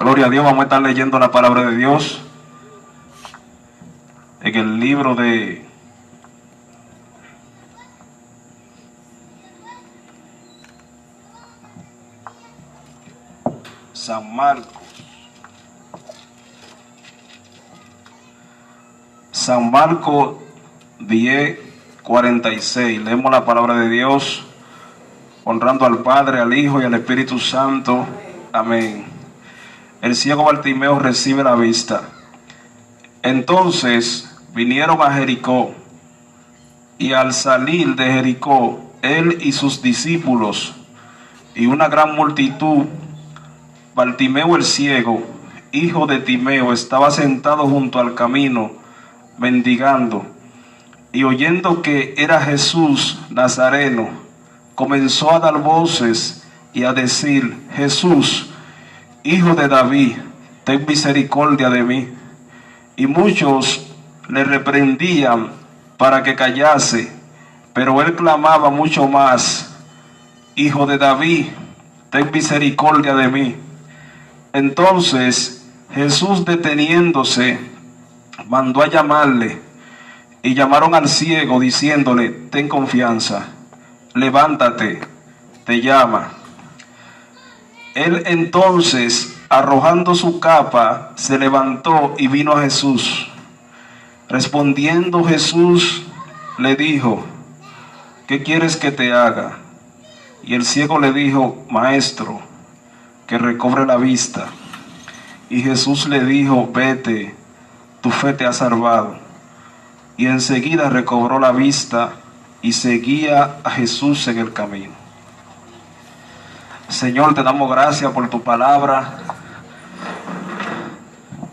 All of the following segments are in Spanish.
Gloria a Dios, vamos a estar leyendo la palabra de Dios en el libro de San Marcos. San Marcos 10:46. Leemos la palabra de Dios honrando al Padre, al Hijo y al Espíritu Santo. Amén. El ciego Bartimeo recibe la vista. Entonces vinieron a Jericó, y al salir de Jericó, él y sus discípulos y una gran multitud, Bartimeo el ciego, hijo de Timeo, estaba sentado junto al camino, mendigando, y oyendo que era Jesús Nazareno, comenzó a dar voces y a decir: Jesús, Hijo de David, ten misericordia de mí. Y muchos le reprendían para que callase, pero él clamaba mucho más: Hijo de David, ten misericordia de mí. Entonces Jesús, deteniéndose, mandó a llamarle, y llamaron al ciego diciéndole: ten confianza, levántate, te llama. Él entonces, arrojando su capa, se levantó y vino a Jesús. Respondiendo Jesús, le dijo: ¿qué quieres que te haga? Y el ciego le dijo: Maestro, que recobre la vista. Y Jesús le dijo: vete, tu fe te ha salvado. Y enseguida recobró la vista y seguía a Jesús en el camino. Señor, te damos gracias por tu palabra.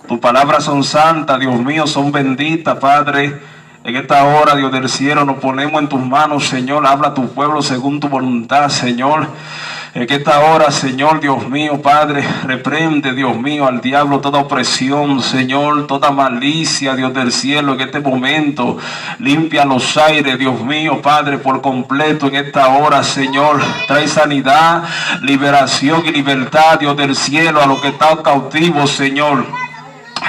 Tus palabras son santas, Dios mío, son benditas, Padre. En esta hora, Dios del cielo, nos ponemos en tus manos, Señor. Habla a tu pueblo según tu voluntad, Señor. En esta hora, Señor, Dios mío, Padre, reprende, Dios mío, al diablo toda opresión, Señor, toda malicia, Dios del cielo, en este momento. Limpia los aires, Dios mío, Padre, por completo en esta hora, Señor. Trae sanidad, liberación y libertad, Dios del cielo, a los que están cautivos, Señor.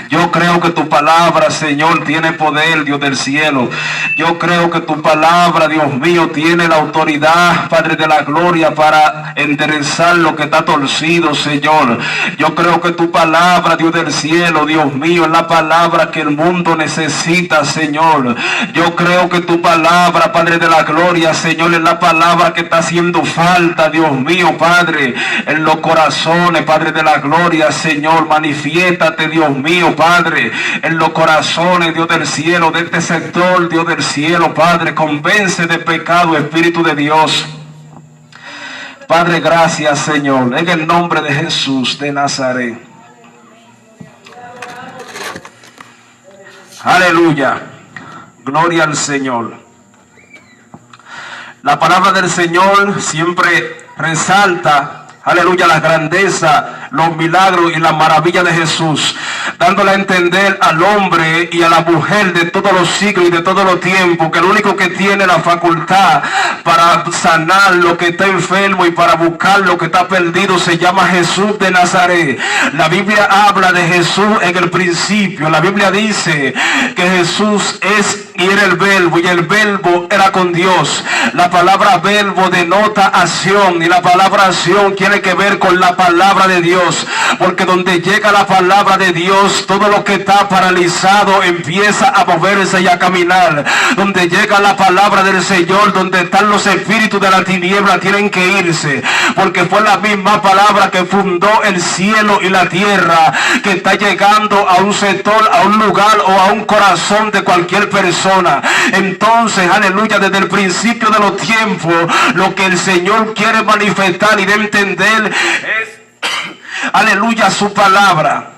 Yo creo que tu palabra, Señor, tiene poder, Dios del cielo. Yo creo que tu palabra, Dios mío, tiene la autoridad, Padre de la gloria, para enderezar lo que está torcido, Señor. Yo creo que tu palabra, Dios del cielo, Dios mío, es la palabra que el mundo necesita, Señor. Yo creo que tu palabra, Padre de la gloria, Señor, es la palabra que está haciendo falta, Dios mío, Padre, en los corazones, Padre de la gloria, Señor. Manifiéstate, Dios mío, Padre, en los corazones, Dios del cielo, de este sector, Dios del cielo, Padre. Convence de pecado, Espíritu de Dios. Padre, gracias, Señor, en el nombre de Jesús de Nazaret. Aleluya. Gloria al Señor. La palabra del Señor siempre resalta, aleluya, la grandeza, los milagros y la maravilla de Jesús, dándole a entender al hombre y a la mujer de todos los siglos y de todos los tiempos que el único que tiene la facultad para sanar lo que está enfermo y para buscar lo que está perdido se llama Jesús de Nazaret. La Biblia habla de Jesús en el principio. La Biblia dice que Jesús es y era el verbo, y el verbo era con Dios. La palabra verbo denota acción, y la palabra acción tiene que ver con la palabra de Dios, porque donde llega la palabra de Dios, todo lo que está paralizado empieza a moverse y a caminar. Donde llega la palabra del Señor, donde están los espíritus de la tiniebla, tienen que irse, porque fue la misma palabra que fundó el cielo y la tierra, que está llegando a un sector, a un lugar o a un corazón de cualquier persona. Entonces, aleluya, desde el principio de los tiempos, lo que el Señor quiere manifestar y de entender es, aleluya, su palabra.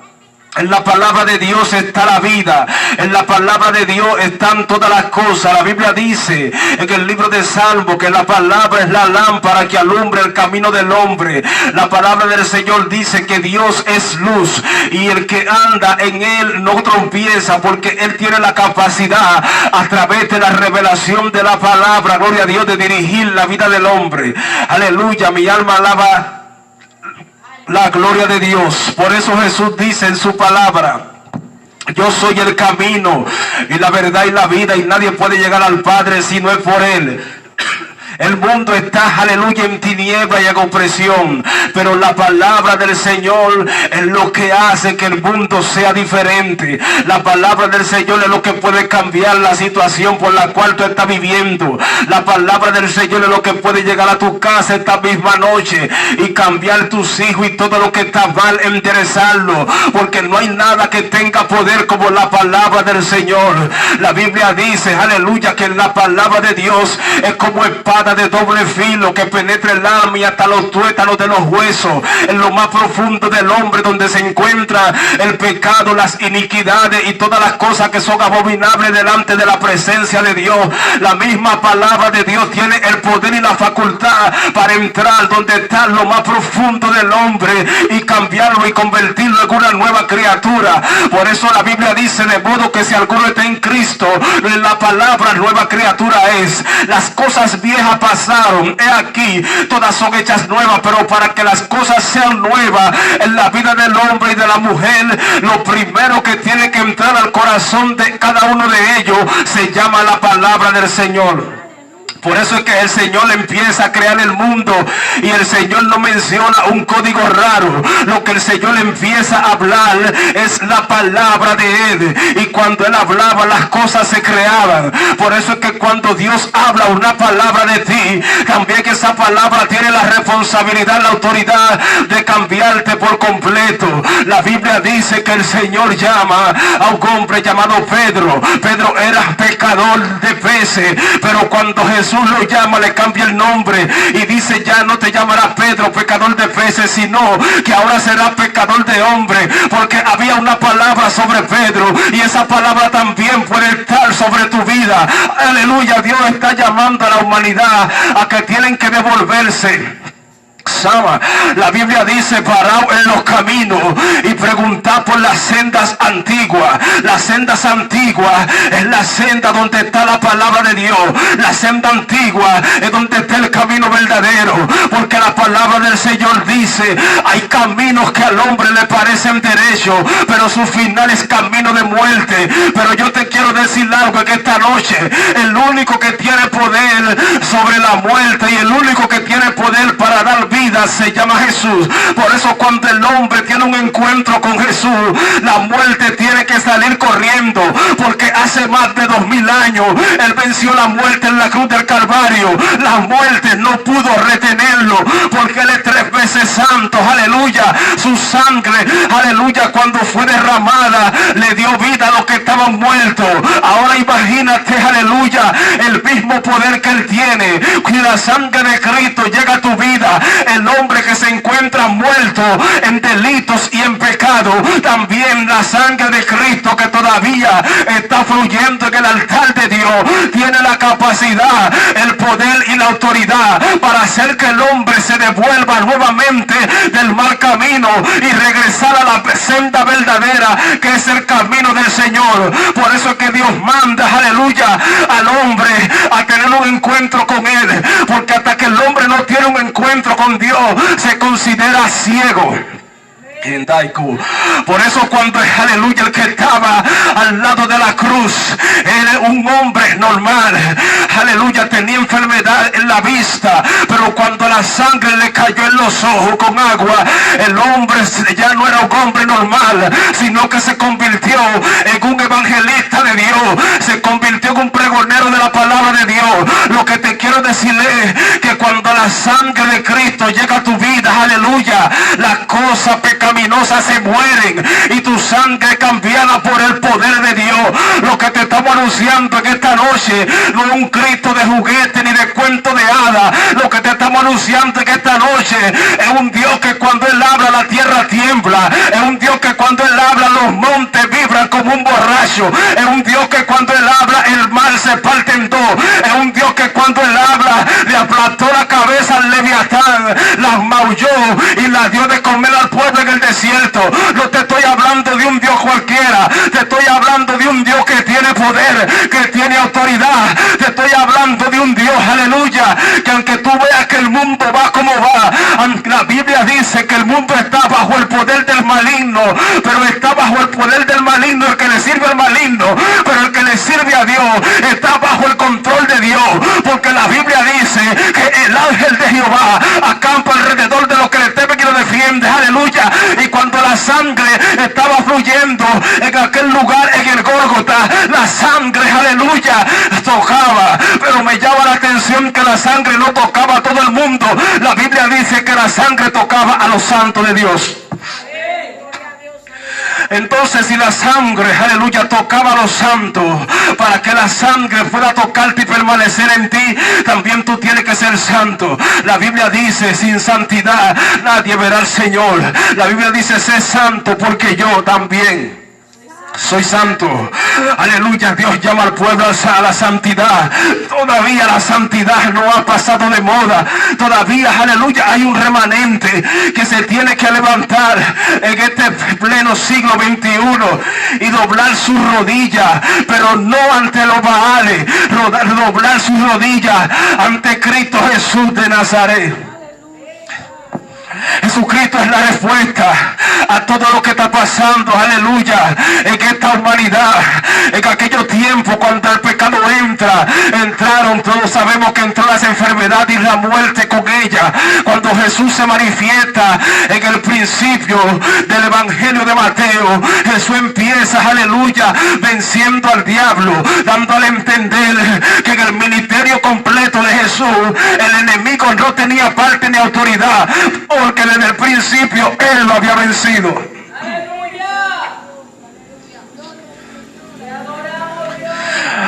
En la palabra de Dios está la vida. En la palabra de Dios están todas las cosas. La Biblia dice en el libro de Salmos que la palabra es la lámpara que alumbra el camino del hombre. La palabra del Señor dice que Dios es luz y el que anda en él no tropieza, porque él tiene la capacidad a través de la revelación de la palabra, gloria a Dios, de dirigir la vida del hombre. Aleluya, mi alma alaba la gloria de Dios. Por eso Jesús dice en su palabra: yo soy el camino y la verdad y la vida, y nadie puede llegar al Padre si no es por Él. El mundo está, aleluya, en tiniebla y en opresión, pero la palabra del Señor es lo que hace que el mundo sea diferente. La palabra del Señor es lo que puede cambiar la situación por la cual tú estás viviendo. La palabra del Señor es lo que puede llegar a tu casa esta misma noche y cambiar tus hijos y todo lo que está mal, enderezarlo, porque no hay nada que tenga poder como la palabra del Señor. La Biblia dice, aleluya, que la palabra de Dios es como espada de doble filo que penetra el alma y hasta los tuétanos de los huesos, en lo más profundo del hombre, donde se encuentra el pecado, las iniquidades y todas las cosas que son abominables delante de la presencia de Dios. La misma palabra de Dios tiene el poder y la facultad para entrar donde está lo más profundo del hombre y cambiarlo y convertirlo en una nueva criatura. Por eso la Biblia dice: de modo que si alguno está en Cristo, la palabra nueva criatura es. Las cosas viejas pasaron, he aquí, todas son hechas nuevas. Pero para que las cosas sean nuevas en la vida del hombre y de la mujer, lo primero que tiene que entrar al corazón de cada uno de ellos se llama la palabra del Señor. Por eso es que el Señor empieza a crear el mundo y el Señor no menciona un código raro. Lo que el Señor empieza a hablar es la palabra de Él. Y cuando Él hablaba, las cosas se creaban. Por eso es que cuando Dios habla una palabra de ti, también que esa palabra tiene la responsabilidad, la autoridad de cambiarte por completo. La Biblia dice que el Señor llama a un hombre llamado Pedro. Pedro era pescador de peces, pero cuando Jesús lo llama, le cambia el nombre y dice: ya no te llamarás Pedro, pescador de peces, sino que ahora serás pescador de hombres, porque había una palabra sobre Pedro y esa palabra también puede estar sobre tu vida. Aleluya, Dios está llamando a la humanidad a que tienen que devolverse. La Biblia dice: parad en los caminos y preguntad por las sendas antiguas. Las sendas antiguas es la senda donde está la palabra de Dios. La senda antigua es donde está el camino verdadero, porque la palabra del Señor dice: hay caminos que al hombre le parecen derechos, pero su final es camino de muerte. Pero yo te quiero decir algo en esta noche: el único que tiene poder sobre la muerte y el único que tiene poder para dar vida se llama Jesús. Por eso cuando el hombre tiene un encuentro con Jesús, la muerte tiene que salir corriendo, porque hace más de 2000 años Él venció la muerte en la cruz del Calvario. La muerte no pudo retenerlo, porque Él es 3 veces santo. Aleluya. Su sangre, aleluya, cuando fue derramada, le dio vida a los que estaban muertos. Ahora imagínate, aleluya, el mismo poder que Él tiene. Si la sangre de Cristo llega a tu vida, el hombre que se encuentra muerto en delitos y en pecado, también la sangre de Cristo que todavía está fluyendo en el altar de Dios tiene la capacidad, el poder y la autoridad para hacer que el hombre se devuelva nuevamente del mal camino y regresar a la senda verdadera, que es el camino del Señor. Por eso es que Dios manda, aleluya, al hombre a tener un encuentro con Él, porque hasta que el hombre no tiene un encuentro con Dios, se considera ciego. Por eso cuando, aleluya, el que estaba al lado de la cruz era un hombre normal, aleluya, tenía enfermedad en la vista, pero cuando la sangre le cayó en los ojos con agua, el hombre ya no era un hombre normal, sino que se convirtió en un evangelista de Dios, se convirtió en un pregonero de la palabra de Dios. Lo que te quiero decir es que cuando la sangre de Cristo llega a tu vida, aleluya, las cosas pecaminosas se mueren y tu sangre es cambiada por el poder de Dios. Lo que te estamos anunciando en esta noche no es un Cristo de juguete ni de cuento de hadas. Lo que te estamos anunciando en esta noche es un Dios que cuando Él habla la tierra tiembla. Es un Dios que cuando Él habla los montes vibran como un borracho. Es un Dios que cuando Él habla el mar se parte en dos. Es un Dios que cuando Él habla le aplastó la cabeza al Leviatán, las maulló y la dio de comer al pueblo en el desierto. No te estoy hablando de un Dios cualquiera, te estoy hablando de un Dios que tiene poder, que tiene autoridad. Te estoy hablando de un Dios, aleluya, que aunque tú veas que el mundo va como va, la Biblia dice que el mundo está está bajo el poder del maligno, pero está bajo el poder del maligno el que le sirve al maligno, pero el que le sirve a Dios está bajo el control de Dios, porque la Biblia dice que el ángel de Jehová acampa alrededor de los que le temen y lo defiende, aleluya. Y cuando la sangre estaba fluyendo en aquel lugar, en el Gólgota, la sangre, aleluya, tocaba, pero me llama la atención que la sangre no tocaba a todo el mundo. La Biblia dice que la sangre tocaba a los santos de Dios. Entonces, si la sangre, aleluya, tocaba a los santos, para que la sangre pueda tocarte y permanecer en ti, también tú tienes que ser santo. La Biblia dice, sin santidad nadie verá al Señor. La Biblia dice, sé santo porque yo también soy santo. Aleluya. Dios llama al pueblo a la santidad. Todavía la santidad no ha pasado de moda. Todavía, aleluya, hay un remanente que se tiene que levantar en este pleno siglo XXI y doblar sus rodillas, pero no ante los Baales, doblar sus rodillas ante Cristo Jesús de Nazaret. Jesucristo es la respuesta a todo lo que está pasando, aleluya, en esta humanidad. En aquellos tiempos cuando el pecado entraron, todos sabemos que entró las enfermedades y la muerte con ella. Cuando Jesús se manifiesta en el principio del Evangelio de Mateo, Jesús empieza, aleluya, venciendo al diablo, dándole a entender que en el ministerio completo de Jesús el enemigo no tenía parte ni autoridad, porque desde el principio Él lo había vencido.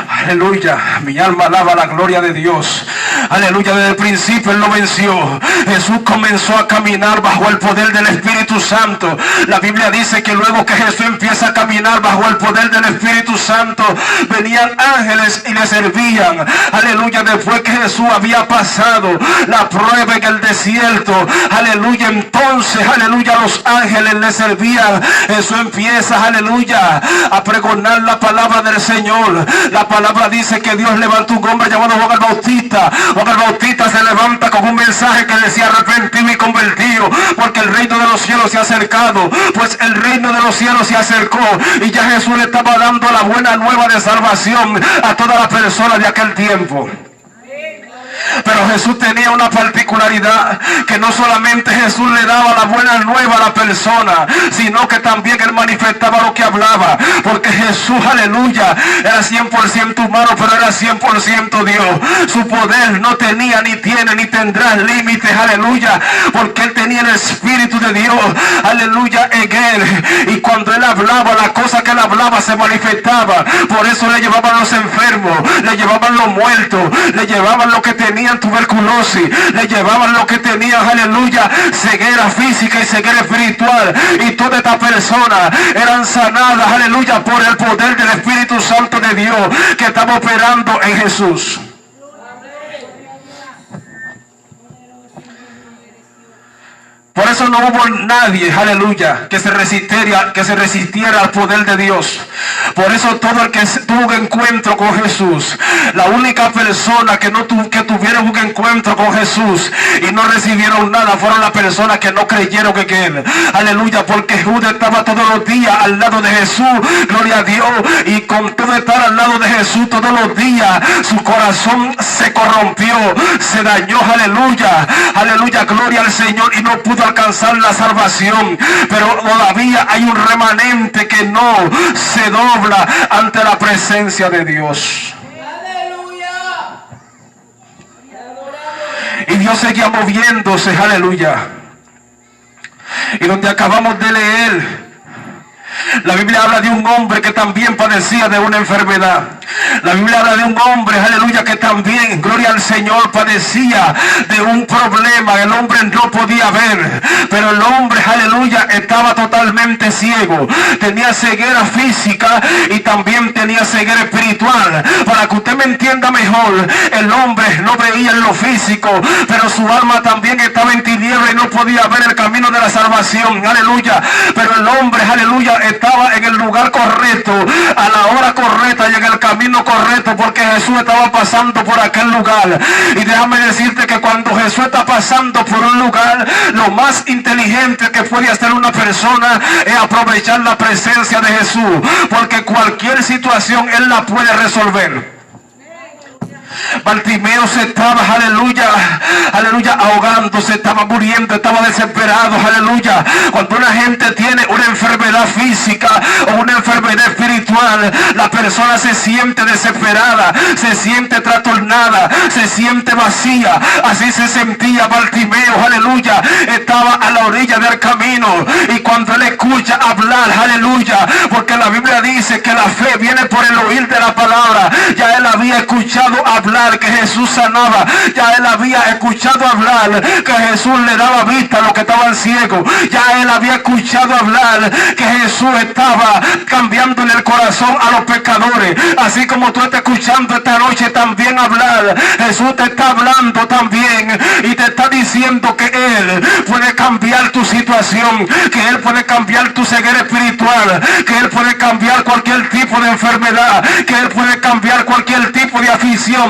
Aleluya, mi alma alaba la gloria de Dios. Aleluya, desde el principio Él lo venció. Jesús comenzó a caminar bajo el poder del Espíritu Santo. La Biblia dice que luego que Jesús empieza a caminar bajo el poder del Espíritu Santo, venían ángeles y le servían. Aleluya, después que Jesús había pasado la prueba en el desierto, aleluya, entonces, aleluya, los ángeles le servían. Jesús empieza, aleluya, a pregonar la palabra del Señor. La palabra dice que Dios levantó un hombre llamado Juan el Bautista. Juan el Bautista se levanta con un mensaje que decía: arrepentido y convertido, porque el reino de los cielos se ha acercado. Pues el reino de los cielos se acercó, y ya Jesús le estaba dando la buena nueva de salvación a todas las personas de aquel tiempo. Pero Jesús tenía una particularidad, que no solamente Jesús le daba la buena nueva a la persona, sino que también Él manifestaba lo que hablaba, porque Jesús, aleluya, era 100% humano, pero era 100% Dios. Su poder no tenía, ni tiene, ni tendrá límites, aleluya, porque Él tenía el Espíritu de Dios, aleluya, en Él. Y cuando Él hablaba, la cosa que Él hablaba se manifestaba. Por eso le llevaban los enfermos, le llevaban los muertos, le llevaban lo que tenían tuberculosis, le llevaban lo que tenían, aleluya, ceguera física y ceguera espiritual, y todas estas personas eran sanadas, aleluya, por el poder del Espíritu Santo de Dios que estaba operando en Jesús. Por eso no hubo nadie, aleluya, que se resistiera al poder de Dios. Por eso todo el que tuvo un encuentro con Jesús, la única persona que tuvieron un encuentro con Jesús y no recibieron nada, fueron las personas que no creyeron en Él. Aleluya, porque Judas estaba todos los días al lado de Jesús, gloria a Dios, y con todo estar al lado de Jesús todos los días, su corazón se corrompió, se dañó, aleluya, aleluya, gloria al Señor, y no pudo alcanzar la salvación. Pero todavía hay un remanente que no se dobla ante la presencia de Dios. Y Dios seguía moviéndose, aleluya. Y donde acabamos de leer, la Biblia habla de un hombre que también padecía de una enfermedad. La Biblia habla de un hombre, aleluya, que también, gloria al Señor, padecía de un problema. El hombre no podía ver, pero el hombre, aleluya, estaba totalmente ciego. Tenía ceguera física y también tenía ceguera espiritual. Para que usted me entienda mejor, el hombre no veía en lo físico, pero su alma también estaba en tiniebla y no podía ver el camino de la salvación, aleluya. Pero el hombre, aleluya, estaba en el lugar correcto, a la hora correcta y en el camino correcto, correcto, porque Jesús estaba pasando por aquel lugar. Y déjame decirte que cuando Jesús está pasando por un lugar, lo más inteligente que puede hacer una persona es aprovechar la presencia de Jesús, porque cualquier situación Él la puede resolver. Bartimeo se estaba, aleluya, ahogando, se estaba muriendo, estaba desesperado, aleluya. Cuando una gente tiene una enfermedad física o una enfermedad espiritual, la persona se siente desesperada, se siente trastornada, se siente vacía. Así se sentía Bartimeo, aleluya. Estaba a la orilla del camino, y cuando él escucha hablar, aleluya, porque la Biblia dice que la fe viene por el oír de la palabra. Ya él había escuchado hablar que Jesús sanaba, ya él había escuchado hablar que Jesús le daba vista a los que estaban ciegos, ya él había escuchado hablar que Jesús estaba cambiando en el corazón a los pecadores. Así como tú estás escuchando esta noche también hablar, Jesús te está hablando también y te está diciendo que Él puede cambiar tu situación, que Él puede cambiar tu ceguera espiritual, que Él puede cambiar cualquier tipo de enfermedad, que Él puede cambiar cualquier tipo de aflicción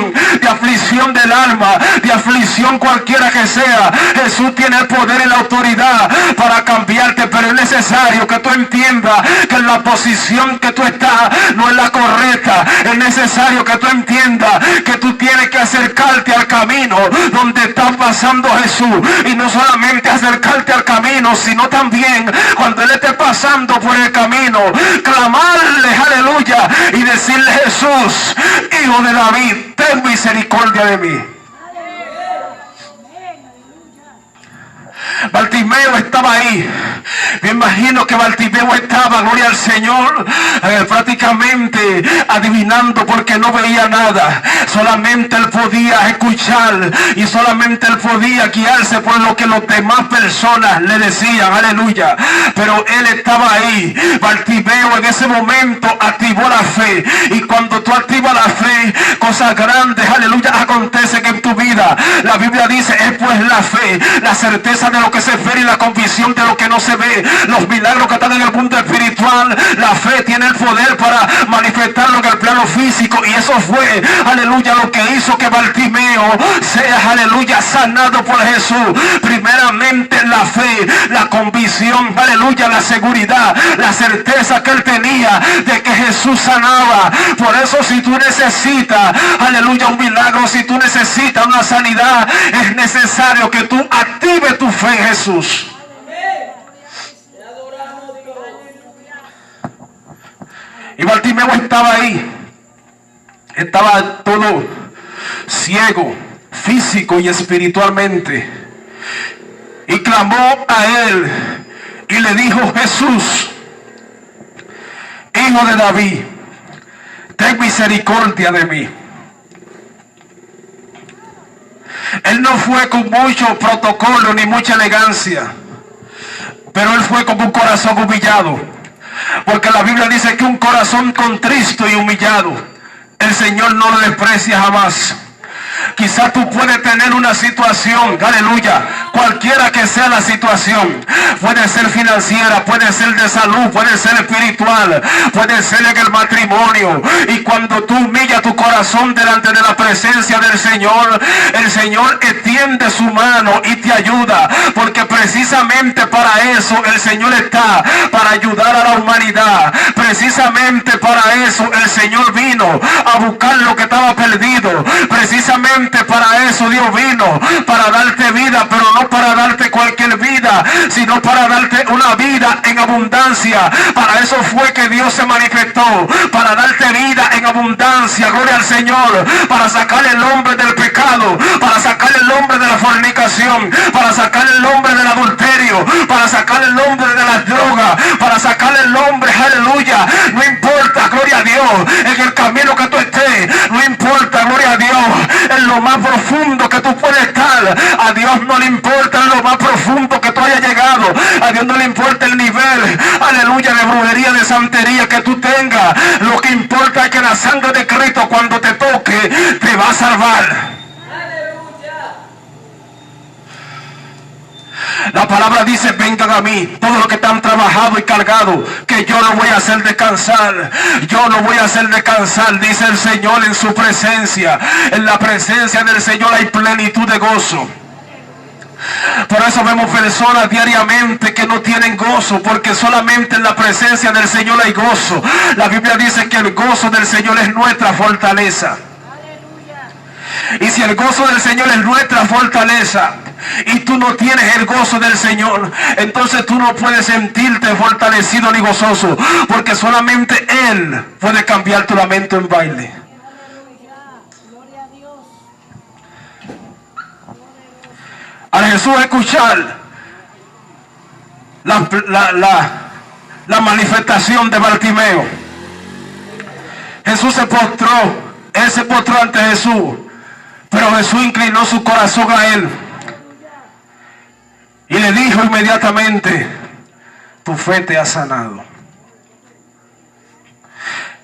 del alma, de aflicción cualquiera que sea. Jesús tiene el poder y la autoridad para cambiarte, pero es necesario que tú entiendas que la posición que tú estás no es la correcta. Es necesario que tú entiendas que tú tienes que acercarte al camino donde está pasando Jesús, y no solamente acercarte al camino, sino también cuando Él esté pasando por el camino, clamarle, aleluya, y decirle: Jesús, Hijo de David, ten misericordia de mí. Bartimeo estaba ahí. Me imagino que Bartimeo estaba, gloria al Señor, prácticamente adivinando, porque no veía nada. Solamente él podía escuchar y solamente él podía guiarse por lo que las demás personas le decían, aleluya. Pero él estaba ahí. Bartimeo en ese momento activó la fe, y cuando tú activas la fe, cosas grandes, aleluya, acontecen en tu vida. La Biblia dice: es pues la fe, la certeza de lo que se espera y la convicción de lo que no se ve. Los milagros que están en el mundo espiritual, la fe tiene el poder para manifestarlo en el plano físico, y eso fue, aleluya, lo que hizo que Bartimeo sea, aleluya, sanado por Jesús. Primeramente la fe, la convicción, aleluya, la seguridad, la certeza que él tenía de que Jesús sanaba. Por eso, si tú necesitas, aleluya, un milagro, si tú necesitas una sanidad, es necesario que tú actives tu fe en Jesús. Y Bartimeo estaba ahí, estaba todo ciego, físico y espiritualmente, y clamó a él y le dijo: Jesús, Hijo de David, ten misericordia de mí. Él no fue con mucho protocolo ni mucha elegancia, pero él fue con un corazón humillado. Porque la Biblia dice que un corazón contristo y humillado, el Señor no lo desprecia jamás. Quizás tú puedes tener una situación, aleluya, cualquiera que sea la situación. Puede ser financiera, puede ser de salud, puede ser espiritual, puede ser en el matrimonio. Y cuando tú humillas tu corazón delante de la presencia del Señor, el Señor extiende su mano y te ayuda. Porque precisamente para eso el Señor está, para ayudar a la humanidad. Precisamente para eso el Señor vino a buscar lo que estaba perdido. Precisamente para eso Dios vino, para darte vida, pero no para darte cualquier vida, sino para darte una vida en abundancia. Para eso fue que Dios se manifestó, para darte vida en abundancia, gloria al Señor, para sacar el hombre del pecado, para sacar el hombre de la fornicación, para sacar el hombre del adulterio, para sacar el hombre de las drogas, para sacar el hombre, aleluya. No importa, gloria a Dios, en el camino que tú estés, no importa, gloria a Dios, en lo más profundo que tú puedes estar. A Dios no le importa en lo más profundo que tú hayas llegado. A Dios no le importa el nivel, aleluya, de brujería, de santería que tú tengas. Lo que importa es que la sangre de Cristo, cuando te toque, te va a salvar. La palabra dice: vengan a mí, todos los que están trabajados y cargados, que yo los voy a hacer descansar. Yo los voy a hacer descansar, dice el Señor, en su presencia. En la presencia del Señor hay plenitud de gozo. Por eso vemos personas diariamente que no tienen gozo, porque solamente en la presencia del Señor hay gozo. La Biblia dice que el gozo del Señor es nuestra fortaleza. Y si el gozo del Señor es nuestra fortaleza y tú no tienes el gozo del Señor, entonces tú no puedes sentirte fortalecido ni gozoso, porque solamente Él puede cambiar tu lamento en baile. Al Jesús escuchar la manifestación de Bartimeo, Jesús se postró. Él se postró ante Jesús, pero Jesús inclinó su corazón a él y le dijo inmediatamente: tu fe te ha sanado.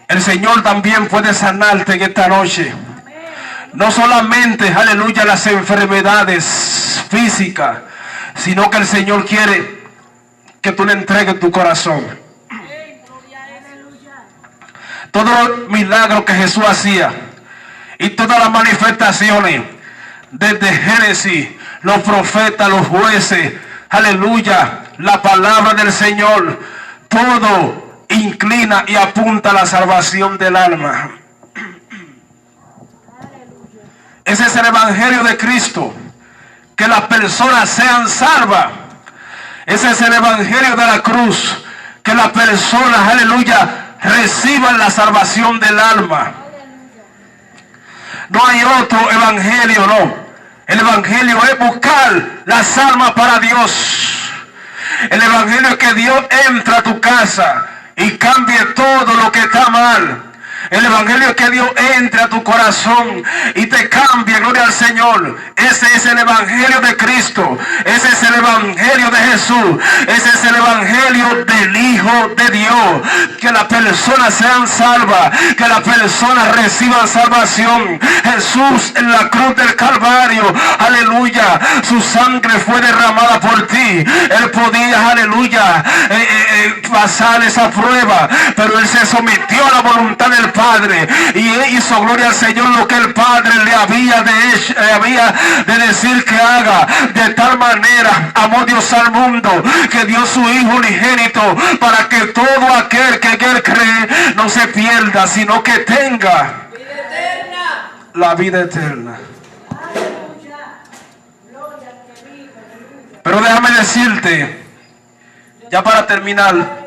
El Señor también puede sanarte en esta noche. No solamente, aleluya, las enfermedades físicas, sino que el Señor quiere que tú le entregues tu corazón. Todos los milagros que Jesús hacía y todas las manifestaciones, desde Génesis, los profetas, los jueces, aleluya, la palabra del Señor, todo inclina y apunta a la salvación del alma. Ese es el evangelio de Cristo, que las personas sean salvas. Ese es el evangelio de la cruz, que las personas, aleluya, reciban la salvación del alma. No hay otro evangelio, no. El evangelio es buscar las almas para Dios. El evangelio es que Dios entra a tu casa y cambie todo lo que está mal. El evangelio es que Dios entre a tu corazón y te cambie, gloria al Señor. Ese es el evangelio de Cristo. Ese es el evangelio de Jesús. Ese es el evangelio del Hijo de Dios. Que las personas sean salvas, que las personas reciban salvación. Jesús en la cruz del Calvario, aleluya, su sangre fue derramada por ti. Él podía, aleluya, pasar esa prueba, pero Él se sometió a la voluntad del Padre y Él hizo, gloria al Señor, lo que el Padre le había de decir que haga. De tal manera amó Dios al mundo, que dio su Hijo unigénito, para que todo aquel que en Él cree no se pierda, sino que tenga la vida eterna. Pero déjame decirte, ya para terminar,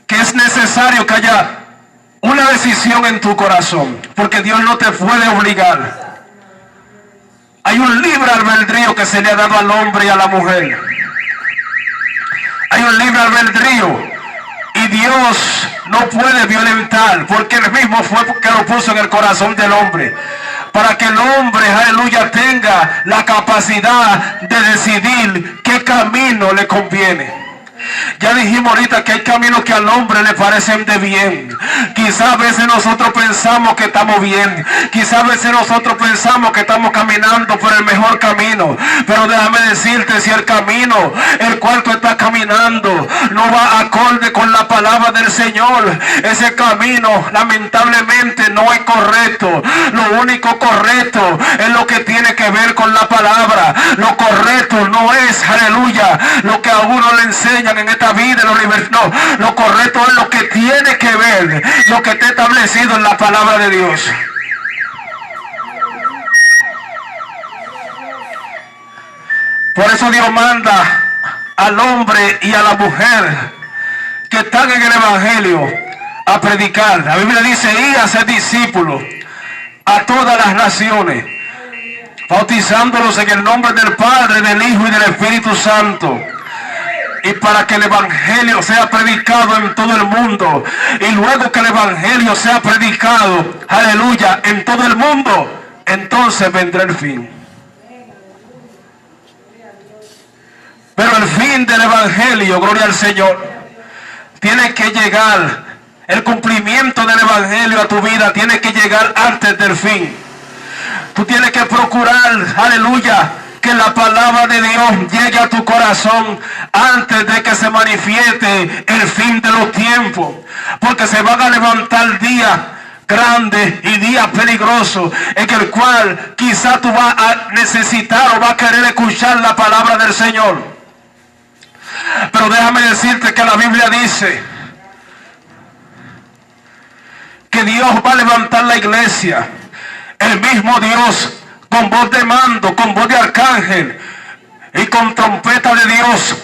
que es necesario que haya una decisión en tu corazón, porque Dios no te puede obligar. Hay un libre albedrío que se le ha dado al hombre y a la mujer. Hay un libre albedrío y Dios no puede violentar, porque Él mismo fue que lo puso en el corazón del hombre, para que el hombre, aleluya, tenga la capacidad de decidir qué camino le conviene. Ya dijimos ahorita que hay caminos que al hombre le parecen de bien. Quizás a veces nosotros pensamos que estamos bien. Quizás a veces nosotros pensamos que estamos caminando por el mejor camino. Pero déjame decirte, si el camino el cual tú estás caminando no va acorde con la palabra del Señor, ese camino lamentablemente no es correcto. Lo único correcto es lo que tiene que ver con la palabra. Lo correcto no es, aleluya, lo que a uno le enseñan en esta vida, no, lo correcto es lo que tiene que ver, lo que está establecido en la palabra de Dios. Por eso Dios manda al hombre y a la mujer que están en el evangelio a predicar. La Biblia dice: ir a ser discípulos a todas las naciones, bautizándolos en el nombre del Padre, del Hijo y del Espíritu Santo, y para que el evangelio sea predicado en todo el mundo. Y luego que el evangelio sea predicado, aleluya, en todo el mundo, entonces vendrá el fin. Pero el fin del evangelio, gloria al Señor, tiene que llegar. El cumplimiento del evangelio a tu vida tiene que llegar antes del fin. Tú tienes que procurar, aleluya, que la palabra de Dios llegue a tu corazón antes de que se manifieste el fin de los tiempos, porque se van a levantar días grandes y días peligrosos en el cual quizá tú vas a necesitar o vas a querer escuchar la palabra del Señor. Pero déjame decirte que la Biblia dice que Dios va a levantar la iglesia, el mismo Dios, con voz de mando, con voz de arcángel y con trompeta de Dios,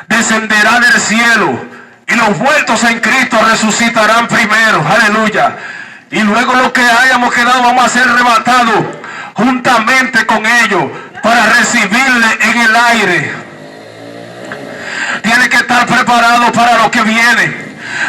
descenderá del cielo y los muertos en Cristo resucitarán primero, aleluya, y luego los que hayamos quedado vamos a ser arrebatados juntamente con ellos para recibirle en el aire. Tiene que estar preparado para lo que viene.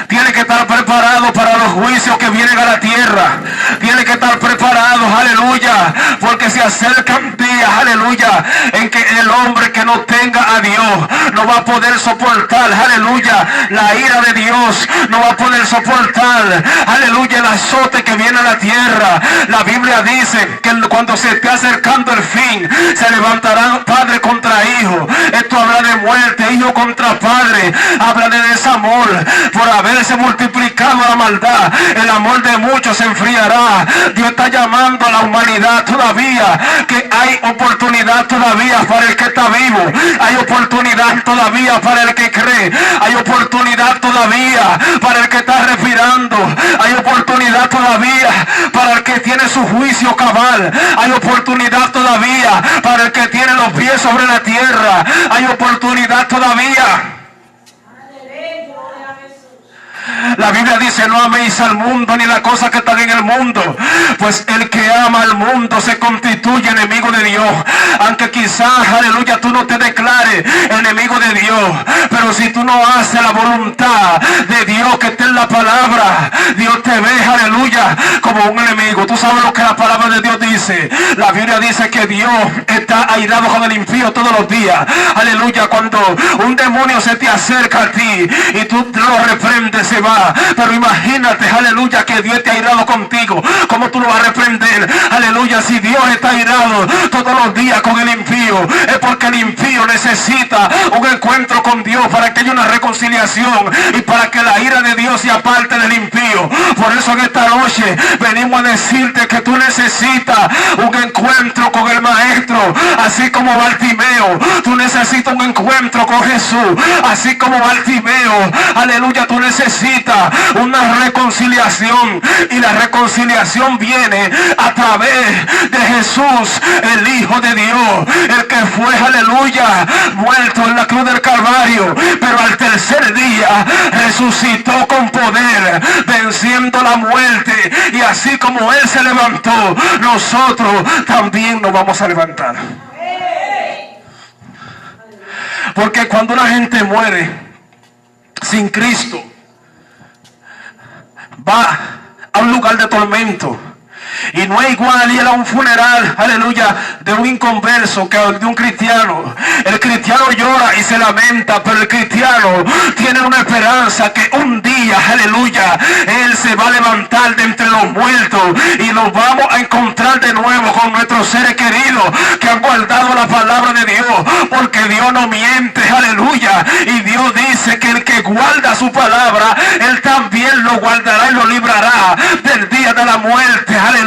Tiene que estar preparado para los juicios que vienen a la tierra. Tiene que estar preparado, aleluya, porque se acercan días, aleluya, en que el hombre que no tenga a Dios no va a poder soportar, aleluya, la ira de Dios, no va a poder soportar, aleluya, el azote que viene a la tierra. La Biblia dice que cuando se esté acercando el fin, se levantarán padre contra hijo. Esto habla de muerte, hijo contra padre, habla de desamor. Por haberse multiplicado la maldad, el amor de muchos se enfriará. Dios está llamando a la humanidad todavía, que hay oportunidad todavía para el que está vivo, hay oportunidad todavía para el que cree, hay oportunidad todavía para el que está respirando, hay oportunidad todavía para el que tiene su juicio cabal, hay oportunidad todavía para el que tiene los pies sobre la tierra, hay oportunidad todavía. La Biblia dice: no améis al mundo ni las cosas que están en el mundo, pues el que ama al mundo se constituye enemigo de Dios. Aunque quizás, aleluya, tú no te declares enemigo de Dios, pero si tú no haces la voluntad de Dios que está en la palabra, Dios te ve, aleluya, como un enemigo. Tú sabes lo que la palabra de Dios dice. La Biblia dice que Dios está airado con el impío todos los días, aleluya. Cuando un demonio se te acerca a ti y tú lo reprendes, se va. Pero imagínate, aleluya, que Dios está airado contigo. ¿Cómo tú lo vas a reprender? Aleluya, si Dios está airado todos los días con el impío, es porque el impío necesita un encuentro con Dios para que haya una reconciliación y para que la ira de Dios se aparte del impío. Por eso en esta noche venimos a decirte que tú necesitas un encuentro con el Maestro, así como Bartimeo. Tú necesitas un encuentro con Jesús, así como Bartimeo. Aleluya, tú necesitas una reconciliación, y la reconciliación viene a través de Jesús, el Hijo de Dios, el que fue, aleluya, muerto en la cruz del Calvario, pero al tercer día resucitó con poder, venciendo la muerte, y así como Él se levantó, nosotros también nos vamos a levantar. Porque cuando una gente muere sin Cristo, va a un lugar de tormento. Y no es igual ir a un funeral, aleluya, de un inconverso que de un cristiano. El cristiano llora y se lamenta, pero el cristiano tiene una esperanza que un día, aleluya, Él se va a levantar de entre los muertos y nos vamos a encontrar de nuevo con nuestros seres queridos que han guardado la palabra de Dios, porque Dios no miente, aleluya. Y Dios dice que el que guarda su palabra, Él también lo guardará y lo librará del día de la muerte, aleluya.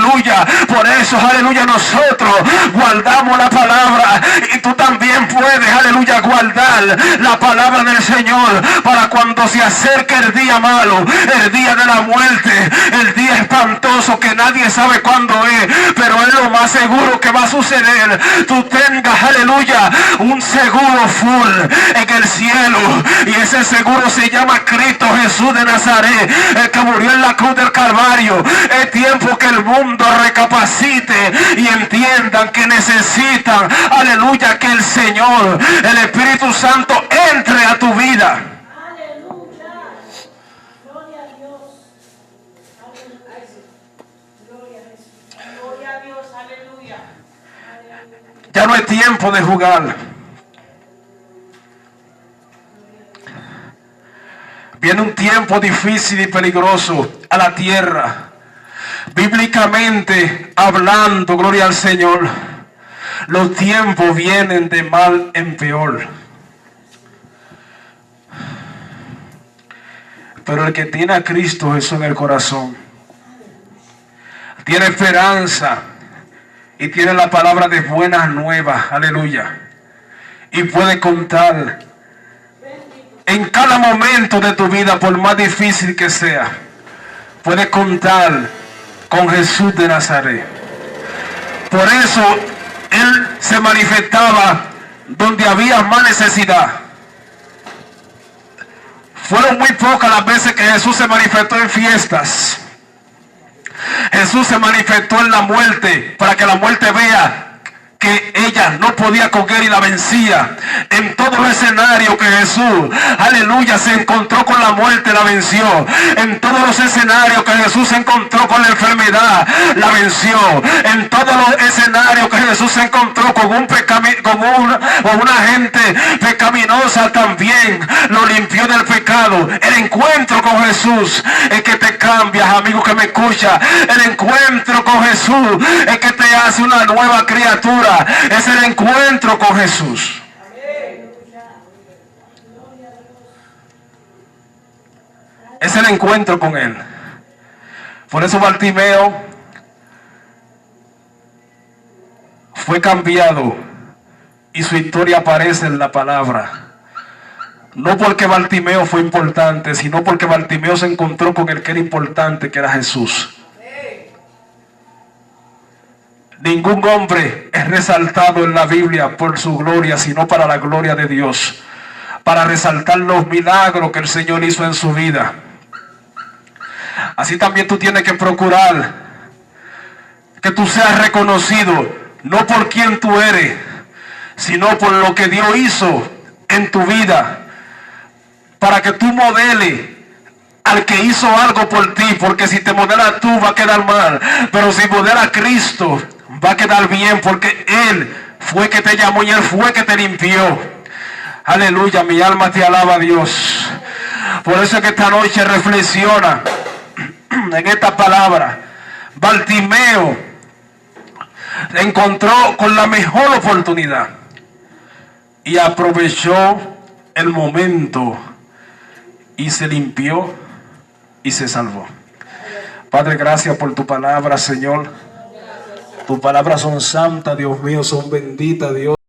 Por eso, aleluya, nosotros guardamos la palabra, y tú también puedes, aleluya, guardar la palabra del Señor para cuando se acerque el día malo, el día de la muerte, el día espantoso que nadie sabe cuándo es, pero es lo más seguro que va a suceder. Tú tengas, aleluya, un seguro full en el cielo, y ese seguro se llama Cristo Jesús de Nazaret, el que murió en la cruz del Calvario. Es tiempo que el mundo recapacite y entiendan que necesitan, aleluya, que el Señor, el Espíritu Santo, entre a tu vida. Aleluya. Gloria a Dios. Gloria a Jesús. Gloria a Dios. Aleluya. Ya no es tiempo de jugar. Viene un tiempo difícil y peligroso a la tierra. Bíblicamente hablando, gloria al Señor, Los tiempos vienen de mal en peor. Pero el que tiene a Cristo Jesús en el corazón, tiene esperanza y tiene la palabra de buenas nuevas, aleluya, y puede contar en cada momento de tu vida, por más difícil que sea, puede contar con Jesús de Nazaret. Por eso Él se manifestaba donde había más necesidad. Fueron muy pocas las veces que Jesús se manifestó en fiestas. Jesús se manifestó en la muerte para que la muerte vea que ella no podía con él y la vencía. En todo el escenario que Jesús, aleluya, se encontró con la muerte, la venció. En todos los escenarios que Jesús se encontró con la enfermedad, la venció. En todos los escenarios que Jesús se encontró con una gente pecaminosa, también lo limpió del pecado. El encuentro con Jesús es que te cambia, amigo que me escucha. El encuentro con Jesús es que te hace una nueva criatura. Es el encuentro con Jesús. Es el encuentro con Él. Por eso Bartimeo fue cambiado y su historia aparece en la palabra. No porque Bartimeo fue importante, sino porque Bartimeo se encontró con el que era importante, que era Jesús. Ningún hombre es resaltado en la Biblia por su gloria, sino para la gloria de Dios, para resaltar los milagros que el Señor hizo en su vida. Así también tú tienes que procurar que tú seas reconocido, no por quien tú eres, sino por lo que Dios hizo en tu vida, para que tú modeles al que hizo algo por ti, porque si te modelas tú va a quedar mal, pero si modelas a Cristo va a quedar bien, porque Él fue que te llamó y Él fue que te limpió. Aleluya, mi alma te alaba a Dios. Por eso es que esta noche reflexiona en esta palabra. Bartimeo se encontró con la mejor oportunidad y aprovechó el momento y se limpió y se salvó. Padre, gracias por tu palabra, Señor. Tus palabras son santas, Dios mío, son benditas, Dios.